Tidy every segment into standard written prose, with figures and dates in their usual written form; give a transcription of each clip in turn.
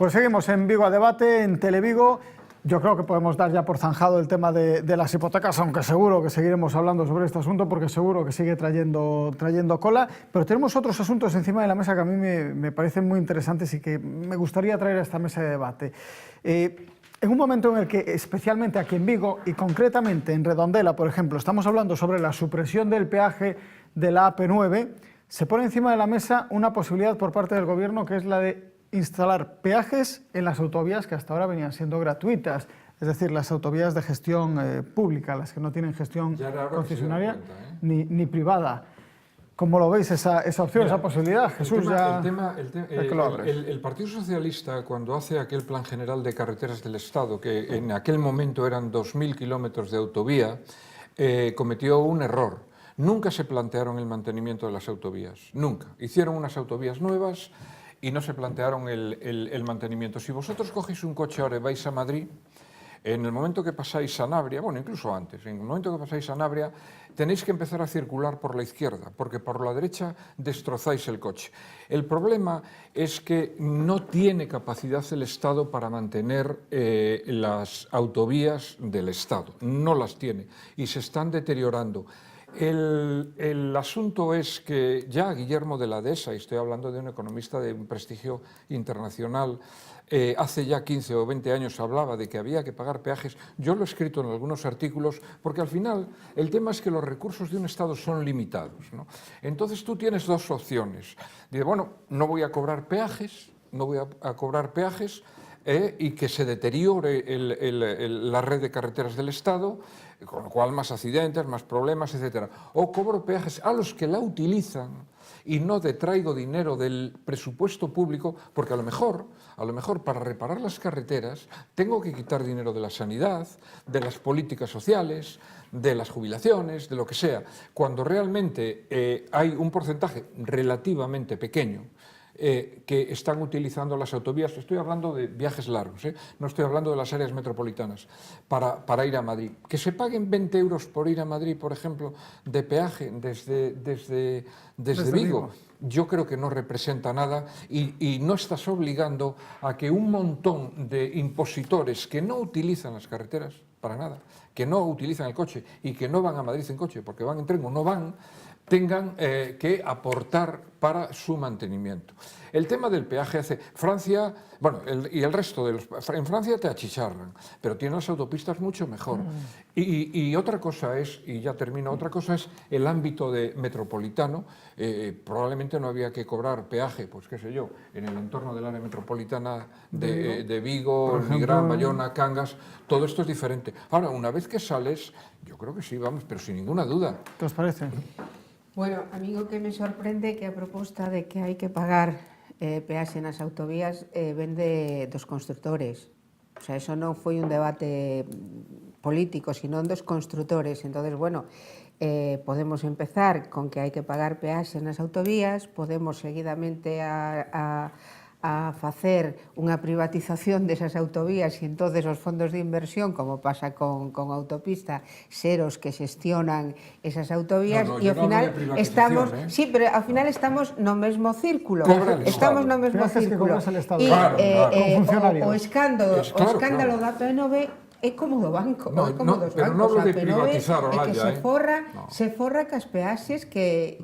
Pues seguimos en Vigo a Debate, en Televigo. Yo creo que podemos dar ya por zanjado el tema de las hipotecas, aunque seguro que seguiremos hablando sobre este asunto porque seguro que sigue trayendo cola. Pero tenemos otros asuntos encima de la mesa que a mí me parecen muy interesantes y que me gustaría traer a esta mesa de debate. En un momento en el que, especialmente aquí en Vigo y concretamente en Redondela, por ejemplo, estamos hablando sobre la supresión del peaje de la AP9, se pone encima de la mesa una posibilidad por parte del Gobierno que es la de instalar peajes en las autovías que hasta ahora venían siendo gratuitas, es decir, las autovías de gestión pública, las que no tienen gestión concesionaria ni privada. ¿Cómo lo veis esa opción, esa posibilidad? Jesús, el Partido Socialista, cuando hace aquel Plan General de Carreteras del Estado, que en aquel momento eran 2.000 kilómetros de autovía, cometió un error. Nunca se plantearon el mantenimiento de las autovías, nunca. Hicieron unas autovías nuevas y no se plantearon el mantenimiento. Si vosotros cogéis un coche ahora y vais a Madrid, en el momento que pasáis Sanabria, bueno, incluso antes, en el momento que pasáis Sanabria, tenéis que empezar a circular por la izquierda, porque por la derecha destrozáis el coche. El problema es que no tiene capacidad el Estado para mantener las autovías del Estado, no las tiene, y se están deteriorando. El asunto es que ya Guillermo de la Dehesa, y estoy hablando de un economista de un prestigio internacional, hace ya 15 o 20 años hablaba de que había que pagar peajes. Yo lo he escrito en algunos artículos, porque al final el tema es que los recursos de un Estado son limitados, ¿no? Entonces tú tienes dos opciones. Dice, bueno, no voy a cobrar peajes, y que se deteriore la red de carreteras del Estado, con lo cual más accidentes, más problemas, etc. O cobro peajes a los que la utilizan y no detraigo dinero del presupuesto público, porque a lo mejor para reparar las carreteras tengo que quitar dinero de la sanidad, de las políticas sociales, de las jubilaciones, de lo que sea, cuando realmente hay un porcentaje relativamente pequeño que están utilizando las autovías. Estoy hablando de viajes largos, no estoy hablando de las áreas metropolitanas, para ir a Madrid. Que se paguen 20 euros por ir a Madrid, por ejemplo, de peaje desde Vigo, yo creo que no representa nada y no estás obligando a que un montón de impositores que no utilizan las carreteras para nada, que no utilizan el coche y que no van a Madrid en coche porque van en tren o no van, tengan que aportar para su mantenimiento. El tema del peaje hace Francia, bueno, y el resto de en Francia te achicharran, pero tienen las autopistas mucho mejor. Y otra cosa es, y ya termino, otra cosa es el ámbito metropolitano. Probablemente no había que cobrar peaje, pues qué sé yo, en el entorno del área metropolitana de Vigo, Nigrán, Bayona, Cangas, todo esto es diferente. Ahora, una vez que sales, yo creo que sí, vamos, pero sin ninguna duda. ¿Qué os parece? Bueno, a mí o que me sorprende que a proposta de que hai que pagar peaxe nas autovías vende dos constructores. O sea, eso non foi un debate político, sino dos constructores. Entonces, bueno, podemos empezar con que hai que pagar peaxe nas autovías, podemos seguidamente a facer unha privatización desas autovías e entonces os fondos de inversión, como pasa con autopista, ser os que xestionan esas autovías e ao final estamos, sí, pero ao final estamos no mesmo círculo. Estamos no mesmo círculo. E o escándalo da AP9 é como do banco, é como dos bancos. Non hablo de privatizar o é que se forra cas peaxes que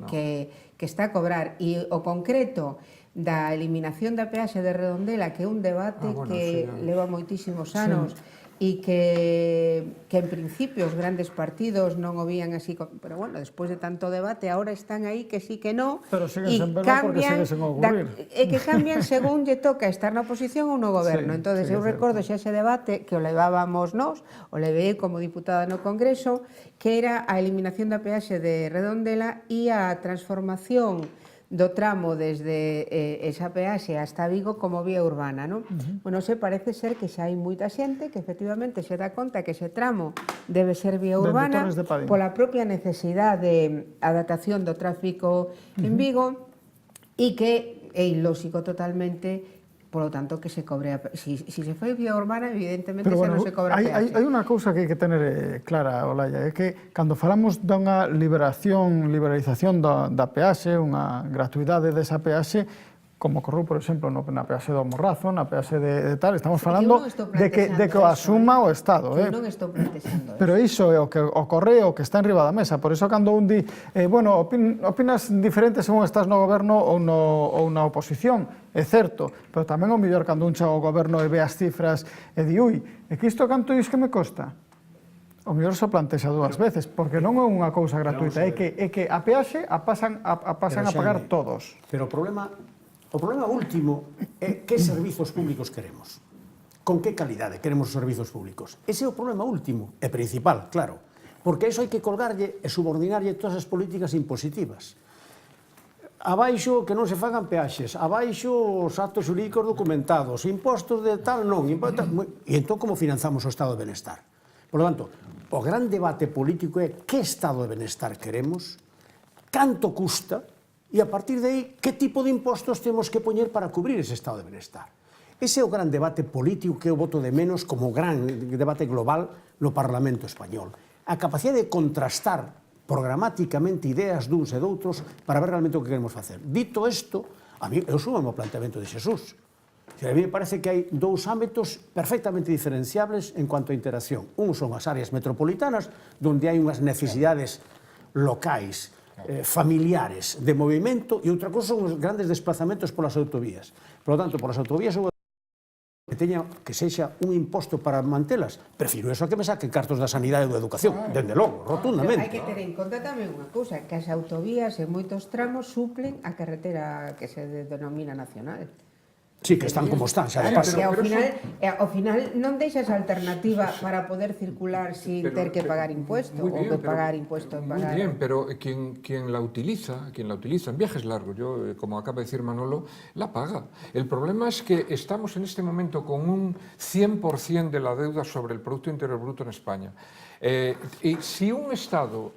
está a cobrar. E o concreto da eliminación da peaxe de Redondela, que é un debate que leva moitísimos anos e que en principio os grandes partidos non o vían así, pero bueno, despois de tanto debate, ahora están aí que sí que no, e cambian, e que cambian según lle toca estar na oposición ou no goberno. Entonces eu recordo xa ese debate que o levábamos nós, o levei como diputada no Congreso, que era a eliminación da peaxe de Redondela e a transformación do tramo desde esa peaxe hasta Vigo como vía urbana, non? Bueno, parece ser que xa hai moita xente que efectivamente se dá conta que ese tramo debe ser vía urbana pola propia necesidade de adaptación do tráfico en Vigo e que é ilóxico totalmente, polo tanto, que se cobre si se foi vía urbana, evidentemente xa non se cobra peaxe. Hai unha cousa que hai que tener clara, Olaya, é que cando falamos dunha liberalización da peaxe, unha gratuidade desa peaxe, como ocorreu, por exemplo, na peaxe do Morrazo, na peaxe de tal, estamos falando Eu non estou de que o plantexando asuma o Estado. Eu non estou plantexando Pero iso é o que ocorre, o que está en riba da mesa. Por iso, cando un di, bueno, opinas diferente según estás no goberno ou na oposición, é certo, pero tamén o mellor cando un chega ao goberno e ve as cifras e di, ui, é que isto canto dis que me costa? O mellor se plantexa dúas veces, porque non é unha cousa gratuita, é que a peaxe a pasan a pagar todos. Pero o problema último é que servizos públicos queremos. Con que calidade queremos os servizos públicos. Ese é o problema último e principal, claro. Porque iso hai que colgarlle e subordinarlle todas as políticas impositivas. Abaixo que non se fagan peaxes, abaixo os actos xurídicos documentados, impostos de tal non, e entón como financiamos o estado de benestar? Por lo tanto, o gran debate político é que estado de benestar queremos, canto custa, e a partir de aí, que tipo de impostos temos que poñer para cubrir ese estado de benestar. Ese é o gran debate político que eu voto de menos como gran debate global no Parlamento español. A capacidade de contrastar programáticamente ideas duns e doutros para ver realmente o que queremos facer. Dito isto, a mí, eu sumo ao planteamento de Xesús. A mí me parece que hai dous ámbitos perfectamente diferenciables en cuanto a interacción. Un son as áreas metropolitanas, onde hai unhas necesidades locais, familiares de movimento, e outra cosa son os grandes desplazamentos polas autovías. Por lo tanto, polas autovías que sexa un imposto para mantelas, prefiro eso a que me saquen cartos da sanidade e da educación, dende logo, rotundamente. Hai que ter en conta tamén unha cousa, que as autovías en moitos tramos suplen a carretera que se denomina nacional. Sí, que están como están, xa de Claro, paso. que ao final non deixas alternativa para poder circular sin ter que pagar impuesto ou que pagar impuesto en pagar. Muy bien, pero quien la utiliza en viajes largos, yo, como acaba de decir Manolo, la paga. El problema es que estamos en este momento con un 100% de la deuda sobre el Producto Interior Bruto en España. Y si un Estado,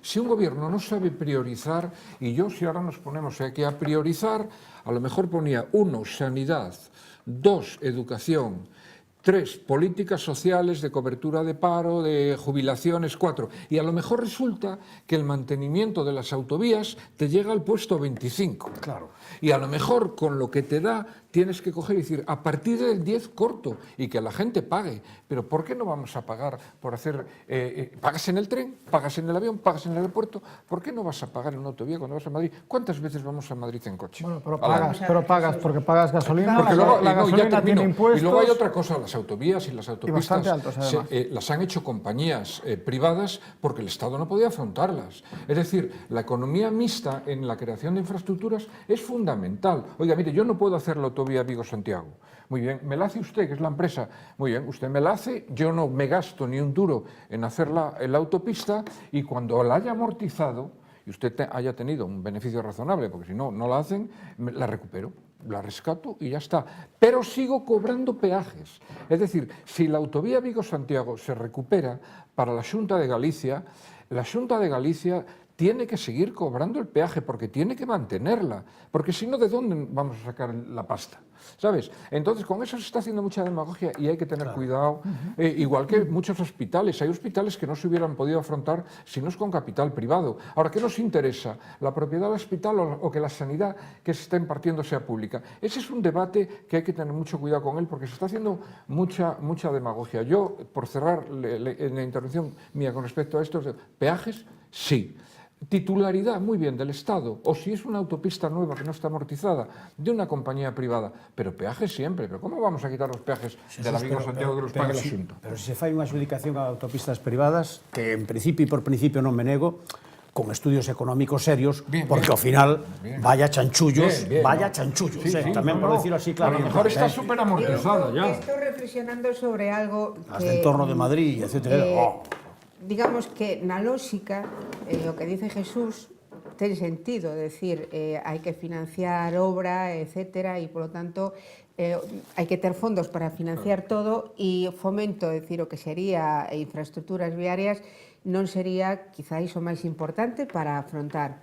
si un gobierno no sabe priorizar, y si ahora nos ponemos aquí a priorizar, a lo mejor ponía 1, sanidad, 2, educación, 3, políticas sociales de cobertura de paro, de jubilaciones, 4. Y a lo mejor resulta que el mantenimiento de las autovías te llega al puesto 25. Claro. Y a lo mejor con lo que te da tienes que coger y decir, a partir del 10 corto y que la gente pague. Pero ¿por qué no vamos a pagar por hacer... pagas en el tren, pagas en el avión, pagas en el aeropuerto? ¿Por qué no vas a pagar en una autovía cuando vas a Madrid? ¿Cuántas veces vamos a Madrid en coche? Bueno, pero pagas porque pagas gasolina, porque luego, la gasolina tiene impuestos. Y luego hay otra cosa, las autovías y las autopistas altos, las han hecho compañías privadas porque el Estado no podía afrontarlas. Es decir, la economía mixta en la creación de infraestructuras es fundamental. Oiga, mire, yo no puedo hacer la autovía Vigo-Santiago. Muy bien, me la hace usted, que es la empresa. Muy bien, usted me la hace, yo no me gasto ni un duro en hacer la autopista, y cuando la haya amortizado y usted haya tenido un beneficio razonable, porque si no, no la hacen, la recupero, la rescato y ya está. Pero sigo cobrando peajes. Es decir, si la autovía Vigo-Santiago se recupera para la Xunta de Galicia, la Xunta de Galicia tiene que seguir cobrando el peaje porque tiene que mantenerla, porque si no, ¿de dónde vamos a sacar la pasta? ¿Sabes? Entonces, con eso se está haciendo mucha demagogia y hay que tener cuidado, igual que muchos hospitales. Hay hospitales que no se hubieran podido afrontar si no es con capital privado. Ahora, ¿qué nos interesa? ¿La propiedad del hospital o que la sanidad que se está impartiendo sea pública? Ese es un debate que hay que tener mucho cuidado con él porque se está haciendo mucha demagogia. Yo, por cerrar en la intervención mía con respecto a estos peajes, sí. Titularidad, muy bien, del Estado, o si es una autopista nueva que no está amortizada, de una compañía privada, pero peajes siempre. ¿Pero cómo vamos a quitar los peajes de la Vigo-Santiago que los paga la Xunta? Pero se fai unha adjudicación a autopistas privadas, que en principio e por principio non me nego, con estudios económicos serios, porque ao final vaya chanchullos, chanchullos, tamén por decirlo así claro. A lo mejor está súper amortizada ya. Estoy reflexionando sobre algo Hasta el entorno de Madrid, etc. Digamos que na lógica, o que dice Jesús ten sentido, decir, hai que financiar obra, etcétera, e polo tanto hai que ter fondos para financiar todo, e fomento, decir, o que sería infraestructuras viarias non sería quizáis o máis importante para afrontar.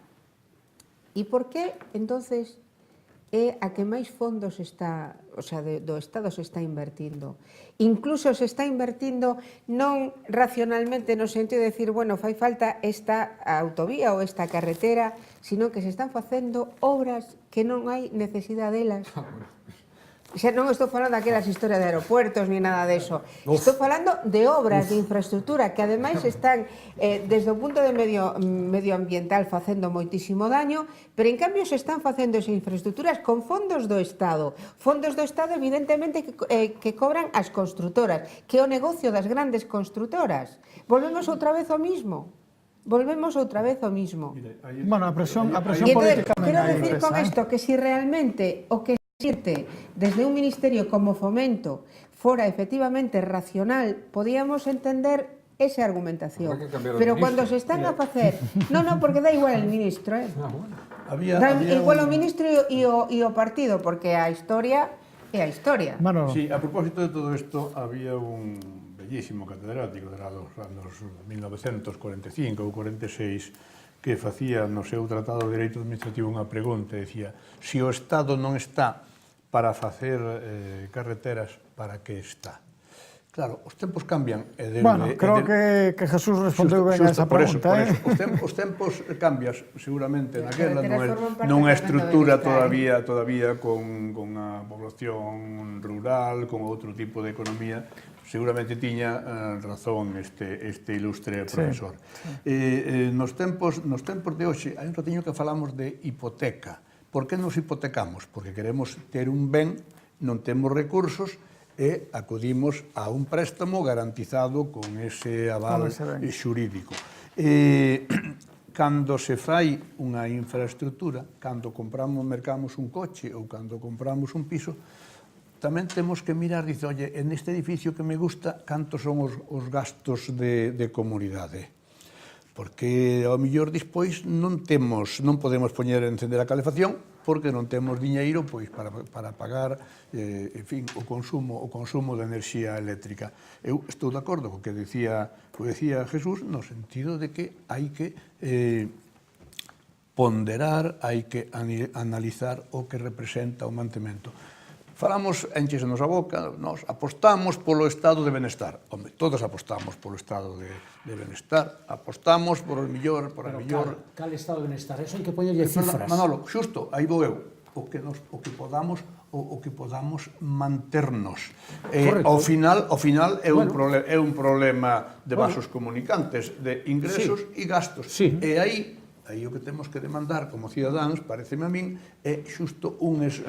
E por que, entonces, é a que máis fondos está, o sea, do Estado se está invertindo? Incluso se está invertindo non racionalmente no sentido de decir, bueno, fai falta esta autovía ou esta carretera sino que se están facendo obras que non hai necesidade delas. Xa non estou falando daquelas historias de aeropuertos ni nada deso. Estou falando de obras de infraestructura que ademais están desde o punto de medioambiental facendo moitísimo daño, pero en cambio se están facendo esas infraestructuras con fondos do Estado. Fondos do Estado evidentemente que cobran as construtoras, que é o negocio das grandes construtoras. Volvemos outra vez ao mismo. Volvemos outra vez ao mismo. Bueno, a presión Y entonces, política quiero tamén decir con pesa, esto que si realmente o que existe desde un ministerio como Fomento fora efectivamente racional, podíamos entender esa argumentación. Habrá que cambiar o Pero cuando ministro. se están a facer... No, porque da igual el ministro, ¿eh? Había Igual o un- ministro e o partido, porque a historia é a historia. Manolo. Sí, a propósito de todo esto, había un bellísimo catedrático de los anos 1945 ou 46 que facía no seu Tratado de Dereito Administrativo unha pregunta, decía: se o Estado non está para facer carreteras, para que está? Claro, os tempos cambian. Bueno, creo que Jesús respondeu ben a esa pregunta. Os tempos cambian seguramente naquela, carreteras forman parte non do é Parlamento estructura do Estado, todavía con a población rural, con outro tipo de economía. Seguramente tiña razón este ilustre profesor. Nos tempos de hoxe, hai un ratiño que falamos de hipoteca. Por que nos hipotecamos? Porque queremos ter un ben, non temos recursos, e acudimos a un préstamo garantizado con ese aval xurídico. Cando se fai unha infraestructura, cando mercamos un coche ou cando compramos un piso, tamén temos que mirar, dice, oye, en este edificio que me gusta, cantos son os gastos de comunidade? Porque ao mellor despois non podemos poñer a encender a calefacción porque non temos diñeiro pois para pagar en fin, o consumo de enerxía eléctrica. Eu estou de acordo co que decía Jesús no sentido de que hai que ponderar, hai que analizar o que representa o mantemento. Falamos, enchesenos a boca, nós apostamos polo estado de benestar. Hombre, todos apostamos polo estado de benestar, apostamos por o mellor, Cal estado de benestar? Eso hai que poñerlle cifras. Manolo, xusto, aí vou eu. O que podamos manternos. Ao final é un problema de vasos comunicantes, de ingresos e gastos. E aí o que temos que demandar como cidadáns, pareceme a min, é xusto uns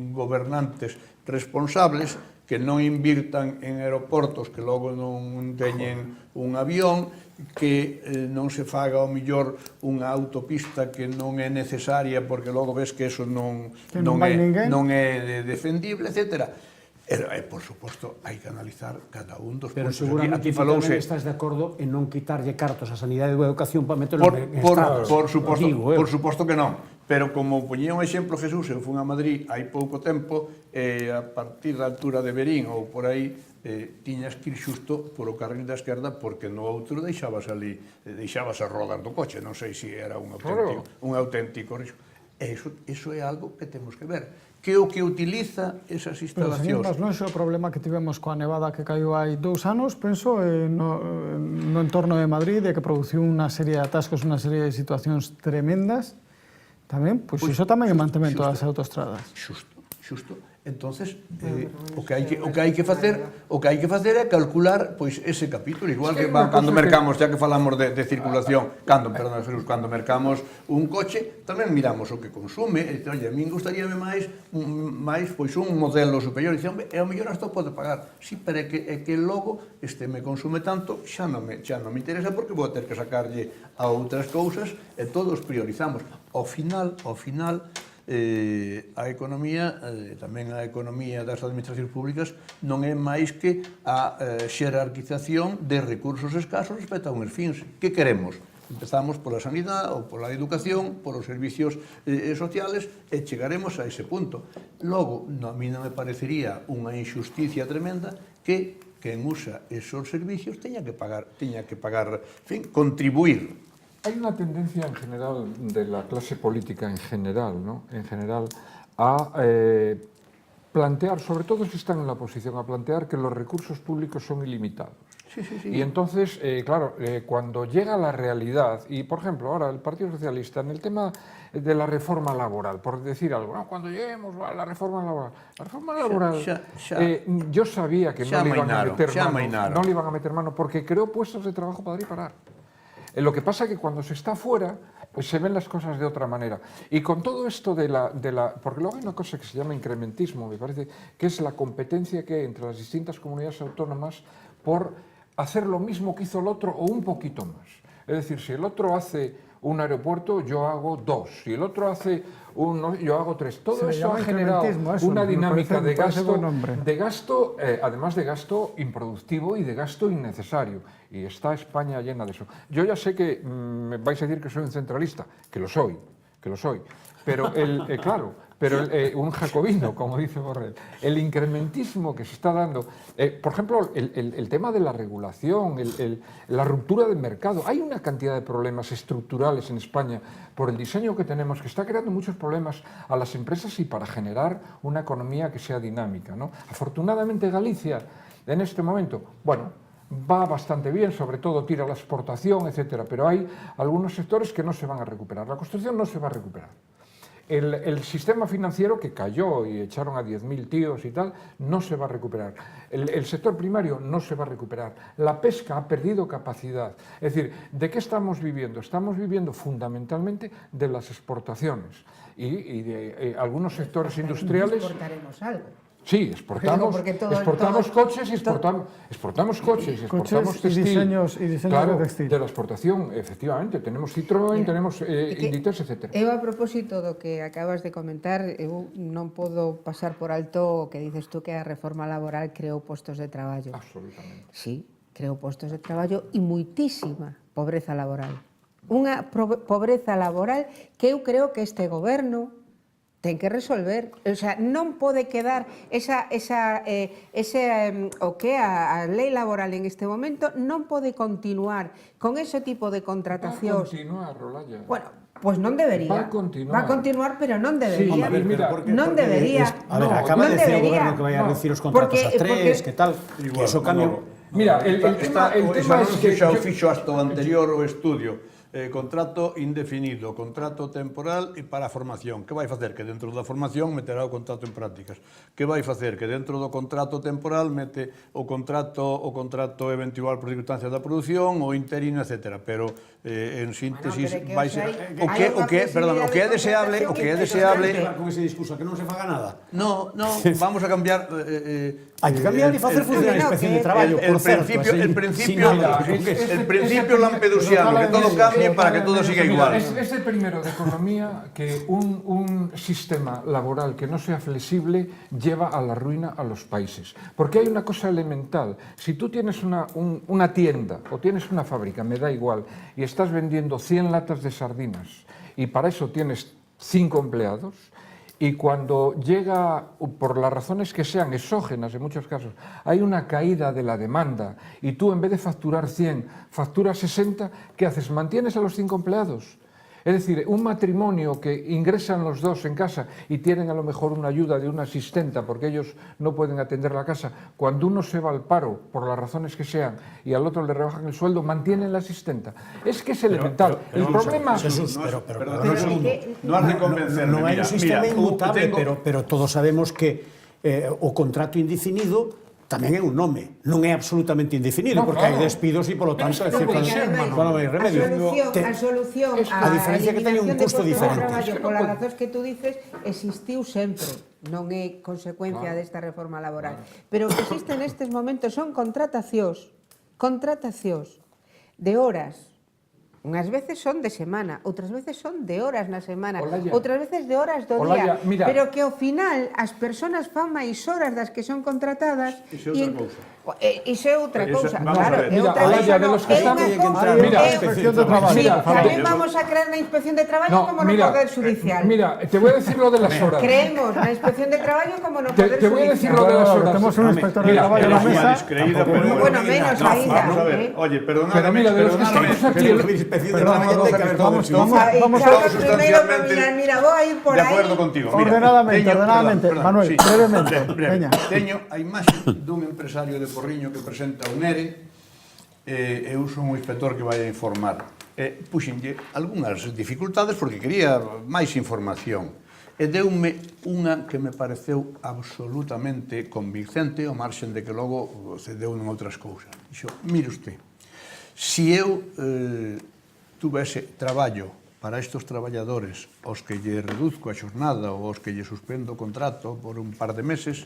gobernantes responsables que non invirtan en aeroportos que logo non teñen un avión, que non se faga ao millor unha autopista que non é necesaria porque logo ves que eso non é defendible, etc. E, por suposto, hai que analizar cada un dos Pero puntos. seguramente Aquí falouse... tamén estás de acordo en non quitarlle cartos á sanidade ou a educación para meterlo en estados. Por suposto que non. Pero como poñía un exemplo Jesús, eu fui a Madrid hai pouco tempo e a partir da altura de Berín ou por aí tiñas que ir xusto por o carril da esquerda porque no outro deixabas a rodar do coche. Non sei se era un auténtico risco. Eso é algo que temos que ver. Que o que utiliza esas instalacións... Pero, señor, o problema que tivemos coa nevada que caiu hai 2 anos, penso, no entorno de Madrid, de que produciu unha serie de atascos, unha serie de situacións tremendas, tamén, pois iso tamén é mantemento das autoestradas. Xusto. Entonces, o que hai que facer é calcular pois ese capítulo, igual que cando mercamos, xa que falamos de circulación, cando mercamos un coche, tamén miramos o que consume, e oye, a min gustaríame máis pois un modelo superior, e ao mellor hasta pode pagar. Si, pero é que logo me consume tanto, xa non me interesa porque vou ter que sacarlle a outras cousas e todos priorizamos. Ao final, a economía, tamén a economía das administracións públicas non é máis que a xerarquización de recursos escasos respecto a uns fins. Que queremos? Empezamos pola sanidade ou pola educación, polos servicios sociales e chegaremos a ese punto. Logo, a mí non me parecería unha injusticia tremenda que quen usa esos servicios teña que pagar, contribuir. Hay una tendencia en general de la clase política en general, ¿no? En general, a plantear, sobre todo si están en la oposición, a plantear que los recursos públicos son ilimitados. Y entonces, claro, cuando llega la realidad, y por ejemplo, ahora el Partido Socialista, en el tema de la reforma laboral, por decir algo, ¿no? Cuando lleguemos a la reforma laboral, yo sabía que no le iban a meter mano, porque creó puestos de trabajo para dar y parar. Lo que pasa es que cuando se está fuera, pues se ven las cosas de otra manera. Y con todo esto porque luego hay una cosa que se llama incrementismo, me parece, que es la competencia que hay entre las distintas comunidades autónomas por hacer lo mismo que hizo el otro o un poquito más. Es decir, si el otro hace un aeropuerto, yo hago 2. Si el otro hace uno, yo hago 3. Todo eso ha generado una dinámica de gasto, además de gasto improductivo y de gasto innecesario. Y está España llena de eso. Yo ya sé que me vais a decir que soy un centralista, que lo soy. Pero claro, un jacobino, como dice Borrell, el incrementismo que se está dando, por ejemplo, el tema de la regulación, la ruptura del mercado, hay una cantidad de problemas estructurales en España por el diseño que tenemos que está creando muchos problemas a las empresas y para generar una economía que sea dinámica, ¿no? Afortunadamente Galicia, en este momento, bueno, va bastante bien, sobre todo tira la exportación, etcétera, pero hay algunos sectores que no se van a recuperar. La construcción no se va a recuperar. El sistema financiero que cayó y echaron a 10.000 tíos y tal, no se va a recuperar. El sector primario no se va a recuperar. La pesca ha perdido capacidad. Es decir, ¿de qué estamos viviendo? Estamos viviendo fundamentalmente de las exportaciones y de algunos sectores industriales. Exportaremos algo. Sí, exportamos coches y exportamos textil. Y diseños claro, de textil. De la exportación, efectivamente. Tenemos Citroën, tenemos Inditex, etc. Eu, a propósito do que acabas de comentar, eu non podo pasar por alto o que dices tú, que a reforma laboral creou postos de traballo. Absolutamente. Sí, creou postos de traballo e moitísima pobreza laboral. Unha pobreza laboral que eu creo que este goberno ten que resolver. O sea, non pode quedar o que é a lei laboral en este momento, non pode continuar con ese tipo de contratacións. Va a continuar, Olaya. Bueno, pues non debería. Va a continuar, pero non debería. Sí, a ver, mira, non debería. A ver, acaba de decir o goberno que vai a reducir os contratos a 3, que tal, que eso cambia. Mira, el tema es que xa o fixo hasta o anterior o estudio. Contrato indefinido, contrato temporal e para a formación. Que vai facer? Que dentro da formación meterá o contrato en prácticas. Que vai facer? Que dentro do contrato temporal mete o contrato eventual por circunstancia da produción, o interino, etc. Pero en síntesis vai ser o que é deseable, con ese discurso que non se faga nada. No, vamos a cambiar hai que cambiar e facer funcionar a inspección de traballo, por certo. El principio lampedusiano, que todo cambie para que todo siga igual. Es el primero de economía que un sistema laboral que no sea flexible lleva a la ruina a los países. Porque hay una cosa elemental. Si tú tienes una tienda o tienes una fábrica, me da igual, y estás vendiendo 100 latas de sardinas y para eso tienes 5 empleados, y cuando llega, por las razones que sean exógenas en muchos casos, hay una caída de la demanda y tú en vez de facturar 100, facturas 60, ¿qué haces? ¿Mantienes a los 5 empleados? Es decir, un matrimonio que ingresan los dos en casa y tienen a lo mejor una ayuda de una asistenta porque ellos no pueden atender la casa, cuando uno se va al paro, por las razones que sean, y al otro le rebajan el sueldo, mantienen la asistenta. Es que es elemental. El problema... No has de convencerme. Non hai un sistema inmutable, pero todos sabemos que o contrato indefinido tamén é un nome, non é absolutamente indefinido, porque hai despidos e, polo tanto, é decir, non hai remedio. A solución a diferencia que teña un custo diferente. Polas razóns que tú dices, existiu sempre, non é consecuencia desta reforma laboral. Pero o que existe nestes momentos son contratacións de horas. Unhas veces son de semana, outras veces son de horas na semana, outras veces de horas do día, pero que ao final as persoas fan máis horas das que son contratadas. Iso é outra cousa. Iso é outra cousa, Claro, claro. mira, Olaya, de los que estamos... Mira, inspección de trabajo. Tamén vamos a crear na Inspección de Traballo como no Poder Judicial. Mira, te voy a decir lo de las horas. Creemos na Inspección de Traballo como no Poder Judicial. Te voy a decir lo de las horas. Tenemos un inspector de trabajo en la mesa. Bueno, menos ahí. Oye, perdonadme. Pero mira, de los que estamos aquí... especie de Perdón, trámite que haber todo vamos en a- Carlos, sustancialmente mira, voy a ir por de ahí. acordo contigo. Mira, Ordenadamente, ordenadamente. Manuel, brevemente, veña. Teño a imaxe dun empresario de Porriño que presenta un ERE e eu son un inspector que vai a informar. Puxenlle algunhas dificultades porque quería máis información. E deume unha que me pareceu absolutamente convincente, ao marxen de que logo cedeu en outras cousas. Dixo, mire usted, si eu tuvese traballo para estes traballadores aos que lle reduzco a xornada ou aos que lle suspendo o contrato por un par de meses,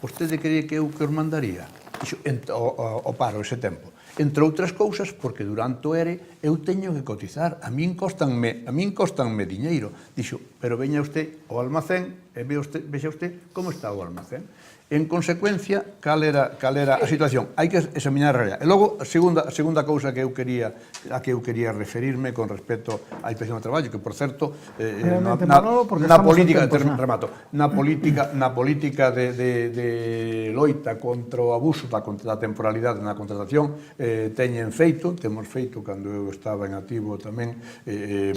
vostede cree que eu que os mandaría? Dixo, o paro ese tempo. Entre outras cousas, porque durante o ERE eu teño que cotizar, a min costanme diñeiro. Dixo, pero veña usted ao almacén e vexa usted como está o almacén. En consecuencia, cal era a situación? Hai que examinar a realidade. E logo, a segunda cousa que eu quería referirme con respecto á Inspección de Traballo, que, por certo, na política de loita contra o abuso da temporalidade na contratación, temos feito, cando eu estaba en activo tamén,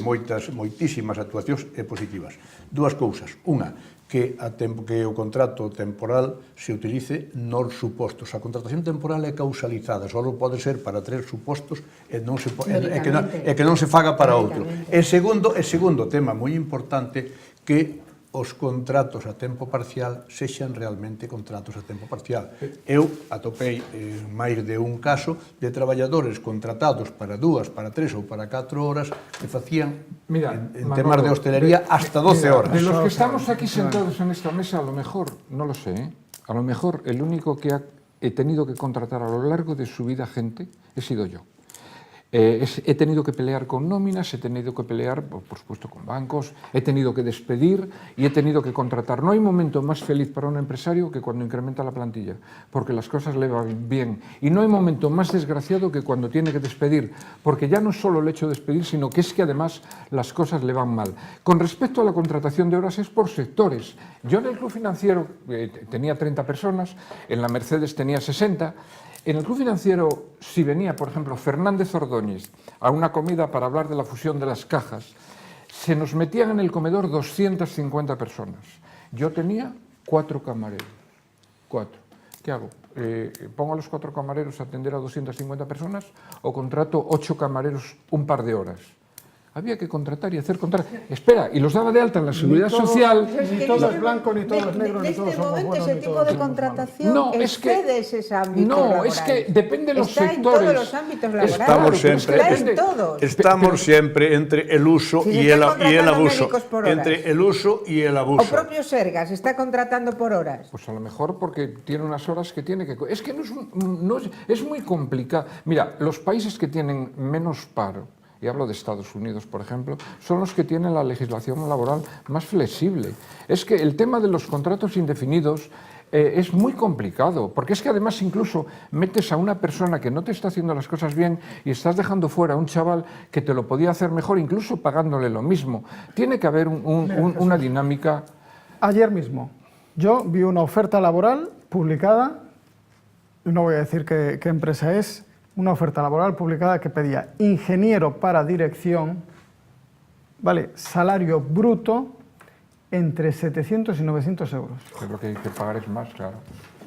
moitísimas actuacións positivas. Dúas cousas. Unha, que o contrato temporal se utilice nos supostos. A contratación temporal é causalizada, só pode ser para 3 supostos e que non se faga para outro. E segundo tema moi importante, que os contratos a tempo parcial sexan realmente contratos a tempo parcial. Eu atopei máis de un caso de traballadores contratados para 2, para 3 ou para 4 horas que facían, en temas de hostelería, hasta 12 horas. De los que estamos aquí sentados en esta mesa, a lo mejor, no lo sé, a lo mejor el único que he tenido que contratar a lo largo de su vida gente he sido yo. He tenido que pelear con nóminas, he tenido que pelear, por supuesto, con bancos, he tenido que despedir y he tenido que contratar. No hay momento más feliz para un empresario que cuando incrementa la plantilla, porque las cosas le van bien. Y no hay momento más desgraciado que cuando tiene que despedir, porque ya no es solo el hecho de despedir, sino que es que además las cosas le van mal. Con respecto a la contratación de horas es por sectores. Yo en el Club Financiero tenía 30 personas, en la Mercedes tenía 60. En el Club Financiero, si venía, por ejemplo, Fernández Ordóñez a una comida para hablar de la fusión de las cajas, se nos metían en el comedor 250 personas. Yo tenía 4 camareros. 4. ¿Qué hago? ¿Pongo a los 4 camareros a atender a 250 personas o contrato 8 camareros un par de horas? Había que contratar y hacer contratar. Espera, y los daba de alta en la Seguridad Social. Ni todo es blanco, ni todo es negro, ni todos somos buenos, ese ni tipo todos de somos contratación No, es que- excede ese ámbito No, laboral. es que depende de los Está sectores. en todos los ámbitos laborales. Estamos Claro, siempre, está en todos. estamos siempre entre el uso Si se y está el contratando abuso. médicos por horas. Entre el uso y el O abuso. propio Sergas está contratando por horas. Pues a lo mejor porque tiene unas horas que tiene que... Es que es muy complicado. Mira, los países que tienen menos paro, y hablo de Estados Unidos, por ejemplo, son los que tienen la legislación laboral más flexible. Es que el tema de los contratos indefinidos es muy complicado, porque es que además incluso metes a una persona que no te está haciendo las cosas bien y estás dejando fuera a un chaval que te lo podía hacer mejor, incluso pagándole lo mismo. Tiene que haber una dinámica... Ayer mismo yo vi una oferta laboral publicada, no voy a decir qué empresa es, una oferta laboral publicada que pedía ingeniero para dirección, ¿vale? Salario bruto entre 700 y 900 euros. Es lo que hay que pagar es más, claro.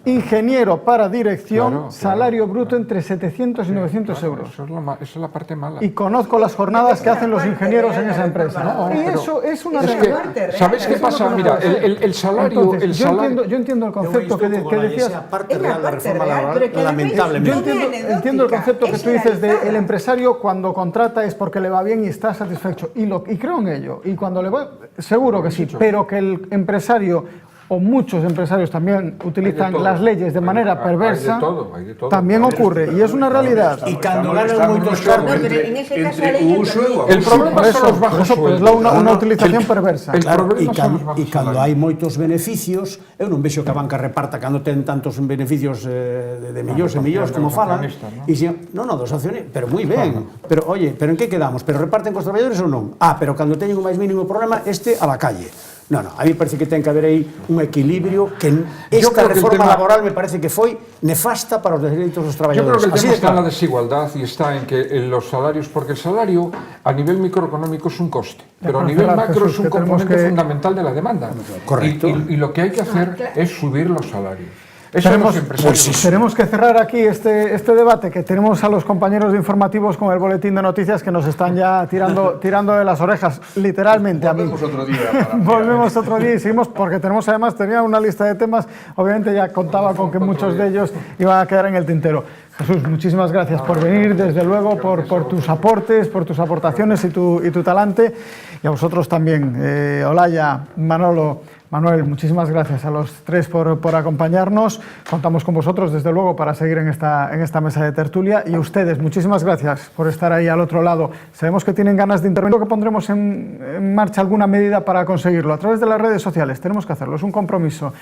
Ingeniero para dirección, Claro, salario bruto entre 700 y 900 euros. Eso es la parte mala. Y conozco las jornadas que hacen los ingenieros en esa empresa. No, Y pero eso es una es realidad. que, ¿sabes qué pasa? Mira, el salario... Entonces, yo entiendo el concepto que decías. Esa parte Es la real de la parte reforma real, laboral, pero que además lamentablemente. Yo no entiendo el concepto que es tú dices de generalizada. el empresario cuando contrata es porque le va bien y está satisfecho. Y creo en ello. Y cuando le va, seguro que sí. Pero que el empresario o muchos empresarios también utilizan todo. las leyes de manera perversa, hay de todo. también ocurre. Y es una realidad. Y cando ganan Estamos moitos no cargos, No, pero en ese caso la entre ley o uso e o permite. El abuso. problema Por son los bajos pero es sueldos. una utilización perversa. El Claro, problema son los bajos e cando salarios. hai moitos beneficios, eu non vexo que a banca reparta cando ten tantos beneficios de millóns e millóns como dos falan. accionistas, ¿no? E si, non, dos accionistas, pero moi ben. Pero oye, pero en que quedamos? Pero reparten cos traballadores ou non? Pero cando teñen o máis mínimo problema, a la calle. No, a mí parece que ten que haber aí un equilibrio que esta creo que reforma laboral me parece que foi nefasta para os dereitos dos Yo traballadores. creo que el Así tema de está en la claro. desigualdad y está en que en los salarios, porque el salario a nivel microeconómico es un coste, pero a para nivel cerrar, macro Jesús, es un que tenemos componente que- fundamental de la demanda. Correcto. Y lo que hay que hacer es subir los salarios. Eso Tenemos, los empresarios. tenemos que cerrar aquí este debate, que tenemos a los compañeros de informativos con el boletín de noticias que nos están ya tirando de las orejas, literalmente a mí. Volvemos otro día. para ampliar. Volvemos otro día y seguimos porque tenía una lista de temas, obviamente ya contaba con que muchos de ellos iban a quedar en el tintero. Jesús, muchísimas gracias por venir, desde luego, por tus aportes, por tus aportaciones y tu talante, y a vosotros también, Olaya, Manolo, Manuel, muchísimas gracias a los tres por acompañarnos. Contamos con vosotros, desde luego, para seguir en esta mesa de tertulia. Y a ustedes, muchísimas gracias por estar ahí al otro lado. Sabemos que tienen ganas de intervenir, que pondremos en marcha alguna medida para conseguirlo. A través de las redes sociales tenemos que hacerlo, es un compromiso.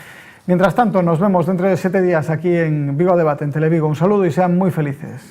Mientras tanto, nos vemos dentro de 7 días aquí en Vigo Debate, en Televigo. Un saludo y sean muy felices.